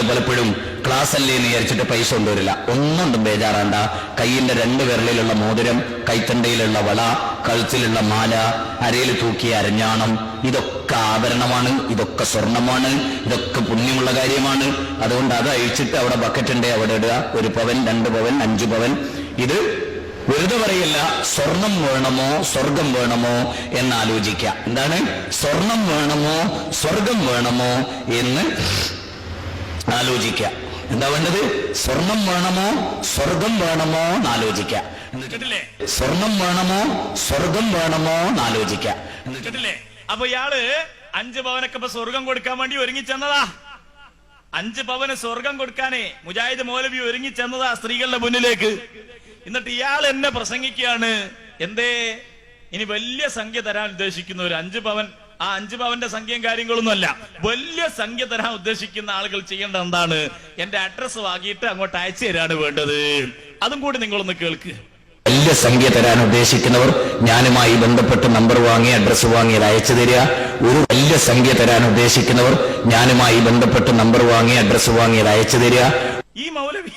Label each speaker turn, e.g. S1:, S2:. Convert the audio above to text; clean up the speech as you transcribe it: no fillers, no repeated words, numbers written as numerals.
S1: പലപ്പോഴും ക്ലാസ് അല്ലേ എന്ന് വിചാരിച്ചിട്ട് പൈസ കൊണ്ടുവരില്ല. ഒന്നും ബേജാറാണ്ട. കയ്യിന്റെ 2 വിരലിലുള്ള മോതിരം, കൈത്തണ്ടയിലുള്ള വള, കഴുത്തിലുള്ള മാല, അരയിൽ തൂക്കിയ അരഞ്ഞാണം, ഇതൊക്കെ ആഭരണമാണ്, ഇതൊക്കെ സ്വർണമാണ്, ഇതൊക്കെ പുണ്യമുള്ള കാര്യമാണ്. അതുകൊണ്ട് അത് അഴിച്ചിട്ട് അവിടെ ബക്കറ്റ് ഉണ്ട്, അവിടെ ഇടുക. 1 പവൻ, 2 പവൻ, 5 പവൻ. ഇത് വെറുതെ പറയില്ല. സ്വർണം വേണമോ സ്വർഗം വേണമോ എന്നാലോചിക്കുക. എന്താണ്? സ്വർണം വേണമോ സ്വർഗം വേണമോ എന്ന് ആലോചിക്കുക. എന്താ വേണ്ടത്? സ്വർണം വേണമോ സ്വർഗം വേണമോ എന്നാലോചിക്കുക. സ്വർണം വേണമോ സ്വർഗം വേണമോ എന്നാലോചിക്കുക.
S2: അപ്പൊ ഇയാള് 5 പവനൊക്കെ ഇപ്പൊ സ്വർഗം കൊടുക്കാൻ വേണ്ടി ഒരുങ്ങി ചെന്നതാ. 5 പവന് സ്വർഗം കൊടുക്കാനേ മുജാഹിദ് മൗലവി ഒരുങ്ങി ചെന്നതാ സ്ത്രീകളുടെ മുന്നിലേക്ക്. എന്നിട്ട് ഇയാൾ എന്നെ പ്രസംഗിക്കുകയാണ്. എന്തേ ഇനി വലിയ സംഖ്യ തരാൻ ഉദ്ദേശിക്കുന്ന ഒരു 5 പവൻ, ആ 5 പവന്റെ സംഖ്യയും കാര്യങ്ങളൊന്നും അല്ല, വലിയ സംഖ്യ തരാൻ ഉദ്ദേശിക്കുന്ന ആളുകൾ ചെയ്യേണ്ടത് എന്താണ്? എന്റെ അഡ്രസ് വാങ്ങിയിട്ട് അങ്ങോട്ട് അയച്ചു തരാണ് വേണ്ടത്. അതും കൂടി നിങ്ങളൊന്ന് കേൾക്ക്.
S1: വലിയ സംഖ്യ തരാൻ ഉദ്ദേശിക്കുന്നവർ ഞാനുമായി ബന്ധപ്പെട്ട് നമ്പർ വാങ്ങി അഡ്രസ് വാങ്ങി അത് അയച്ചു തരിക. ഒരു വലിയ സംഖ്യ തരാൻ ഉദ്ദേശിക്കുന്നവർ ഞാനുമായി ബന്ധപ്പെട്ട് നമ്പർ വാങ്ങി അഡ്രസ് വാങ്ങി അത് അയച്ചു തരിക.
S2: ഈ മൗലവി